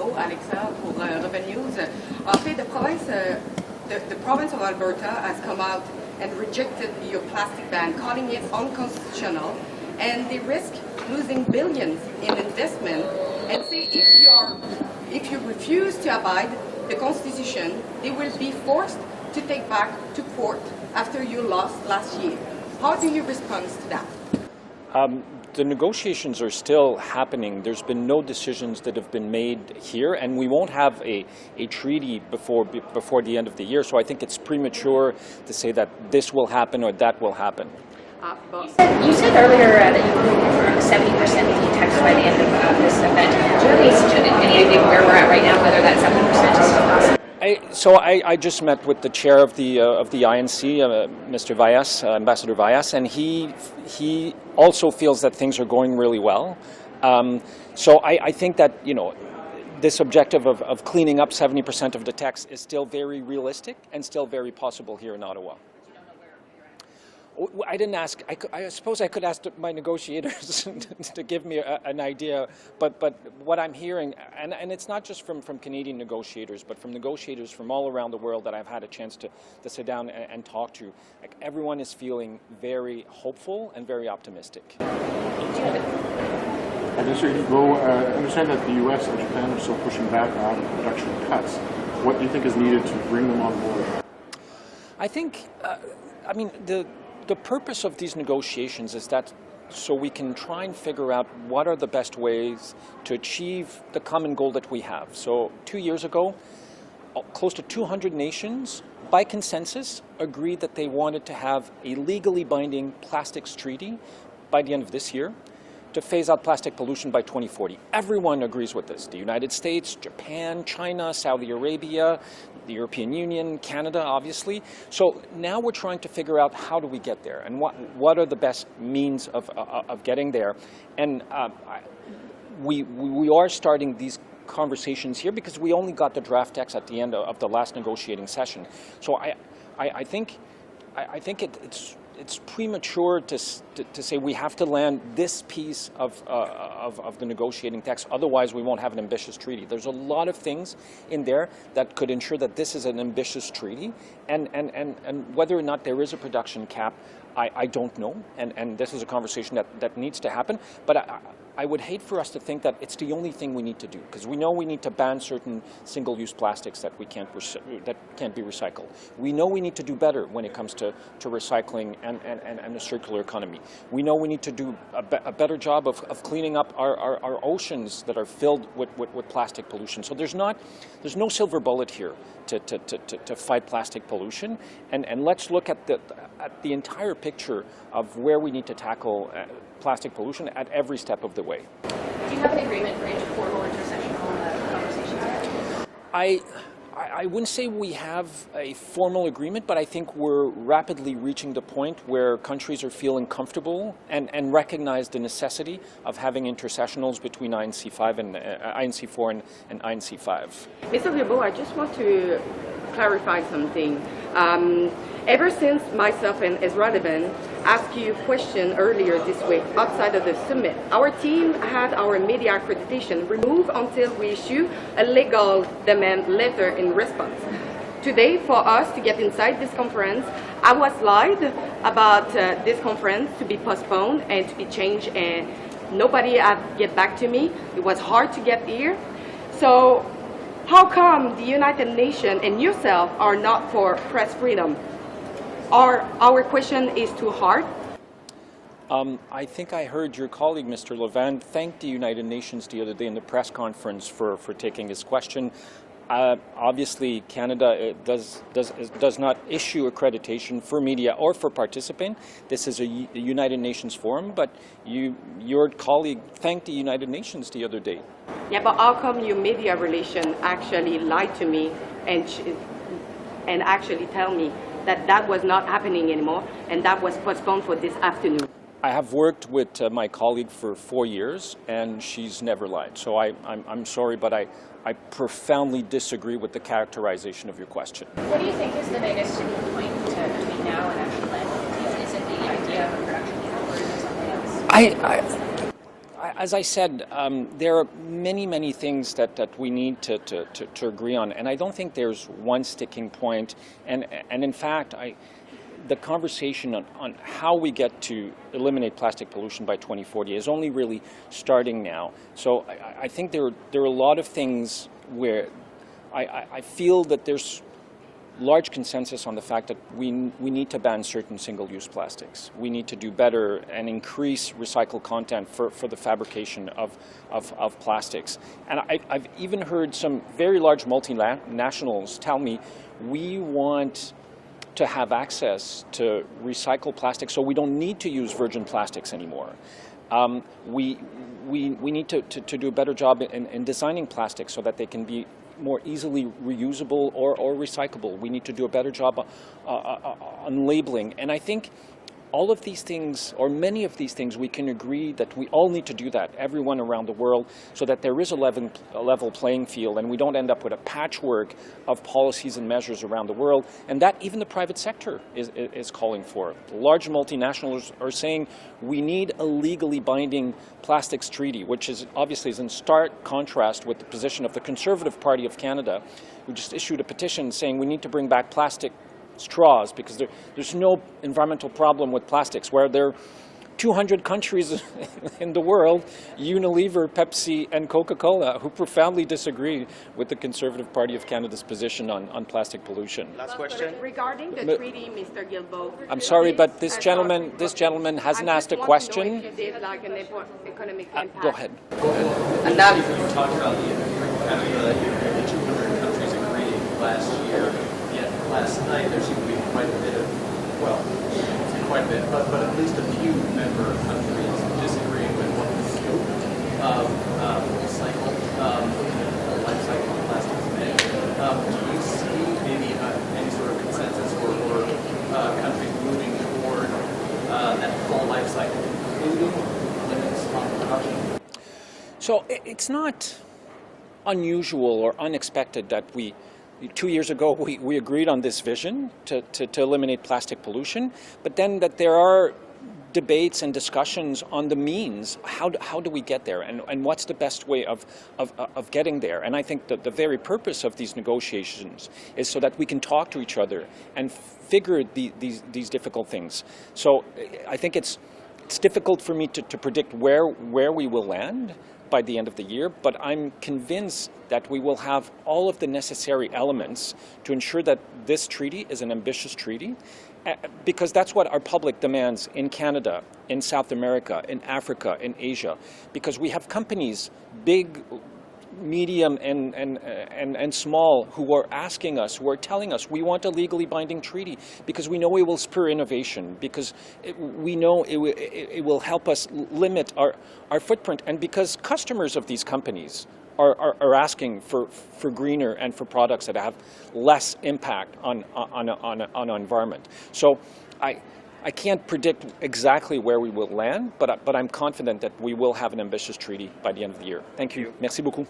Guilbeault, Alexa, pour Revenues. En fait, the province of Alberta has come out and rejected your plastic ban, calling it unconstitutional, and they risk losing billions in investment. And say if you refuse to abide the Constitution, they will be forced to take back to court after you lost last year. How do you respond to that? The negotiations are still happening. There's been no decisions that have been made here, and we won't have a treaty before the end of the year. So I think it's premature to say that this will happen or that will happen. You said earlier that you were 70% of tax by the end of this event. Do you have any idea where we're at right now, whether that 70% is still possible? I just met with the chair of the INC, Mr. Vallas, Ambassador Vallas, and he also feels that things are going really well. So I think that, you know, this objective of cleaning up 70% of the tax is still very realistic and still very possible here in Ottawa. I didn't ask. I suppose I could ask my negotiators to give me an idea. But what I'm hearing, and it's not just from Canadian negotiators, but from negotiators from all around the world that I've had a chance to sit down and talk to, like, everyone is feeling very hopeful and very optimistic. Minister Guilbeault, I understand that the U.S. and Japan are still pushing back on production cuts. What do you think is needed to bring them on board? I think, the purpose of these negotiations is that so we can try and figure out what are the best ways to achieve the common goal that we have. So 2 years ago, close to 200 nations, by consensus, agreed that they wanted to have a legally binding plastics treaty by the end of this year to phase out plastic pollution by 2040. Everyone agrees with this. The United States, Japan, China, Saudi Arabia, the European Union, Canada, obviously. So now we're trying to figure out how do we get there and what are the best means of getting there. And we are starting these conversations here because we only got the draft text at the end of the last negotiating session. So I think it's premature to say we have to land this piece of the negotiating text, otherwise we won't have an ambitious treaty. There's a lot of things in there that could ensure that this is an ambitious treaty, and whether or not there is a production cap, I don't know, and this is a conversation that needs to happen, but I would hate for us to think that it's the only thing we need to do, because we know we need to ban certain single-use plastics that can't be recycled. We know we need to do better when it comes to recycling and the circular economy. We know we need to do a better job of cleaning up our oceans that are filled with plastic pollution. So there's no silver bullet here to fight plastic pollution, and let's look at the entire picture of where we need to tackle plastic pollution at every step of the way. Do you have an agreement for formal intersessional conversations? I wouldn't say we have a formal agreement, but I think we're rapidly reaching the point where countries are feeling comfortable and recognize the necessity of having intersessionals between INC4 and INC5. Mr. Guilbeault, I just want to clarify something. Ever since myself and Ezra Levin asked you a question earlier this week outside of the summit, our team had our media accreditation removed until we issue a legal demand letter in response. Today, for us to get inside this conference, I was lied about this conference to be postponed and to be changed, and nobody had get back to me. It was hard to get here. So how come the United Nations and yourself are not for press freedom? Our question is too hard? I think I heard your colleague, Mr. Levin, thank the United Nations the other day in the press conference for taking his question. Obviously, Canada does not issue accreditation for media or for participants. This is a United Nations forum, but your colleague thanked the United Nations the other day. Yeah, but how come your media relation actually lied to me and actually tell me that was not happening anymore and that was postponed for this afternoon? I have worked with my colleague for 4 years, and she's never lied. So I'm sorry, but I profoundly disagree with the characterization of your question. What do you think is the biggest point between now and actually landing? Is it the idea of a production cap, or is it something else? as I said, there are many things that we need to agree on, and I don't think there's one sticking point. And in fact, the conversation on how we get to eliminate plastic pollution by 2040 is only really starting now. So I think there are a lot of things where I feel that there's large consensus on the fact that we need to ban certain single-use plastics. We need to do better and increase recycled content for the fabrication of plastics. And I've even heard some very large multinationals tell me, we want to have access to recycled plastic so we don't need to use virgin plastics anymore. We need to do a better job in designing plastics so that they can be more easily reusable or recyclable. We need to do a better job on labeling. And I think all of these things, or many of these things, we can agree that we all need to do that, everyone around the world, so that there is a level playing field and we don't end up with a patchwork of policies and measures around the world, and that even the private sector is calling for. Large multinationals are saying we need a legally binding plastics treaty, which is obviously in stark contrast with the position of the Conservative Party of Canada, who just issued a petition saying we need to bring back plastic straws because there's no environmental problem with plastics, where there are 200 countries in the world, Unilever, Pepsi, and Coca-Cola, who profoundly disagree with the Conservative Party of Canada's position on plastic pollution. Last question. Regarding the treaty, Mr. Guilbeault. I'm sorry, but this gentleman hasn't asked a question. If you did like an economic impact. Go ahead. And now you talked about the 200 countries agreeing last year. Last night there seemed to be quite a bit of, but at least a few member countries disagreeing with what the scope of recycled life cycle plastics meant. Do you see maybe any sort of consensus or countries moving toward that full life cycle, including limits on production? So it's not unusual or unexpected that 2 years ago, we agreed on this vision to eliminate plastic pollution, but then that there are debates and discussions on the means. How do we get there, and what's the best way of getting there? And I think that the very purpose of these negotiations is so that we can talk to each other and figure these difficult things. So I think it's difficult for me to predict where we will land by the end of the year, but I'm convinced that we will have all of the necessary elements to ensure that this treaty is an ambitious treaty, because that's what our public demands in Canada, in South America, in Africa, in Asia, because we have companies, big, medium, and small, who are asking us, who are telling us, we want a legally binding treaty because we know it will spur innovation, because we know it will help us limit our footprint, and because customers of these companies are asking for greener and for products that have less impact on our environment. So I can't predict exactly where we will land, but I'm confident that we will have an ambitious treaty by the end of the year. Thank you. Merci beaucoup.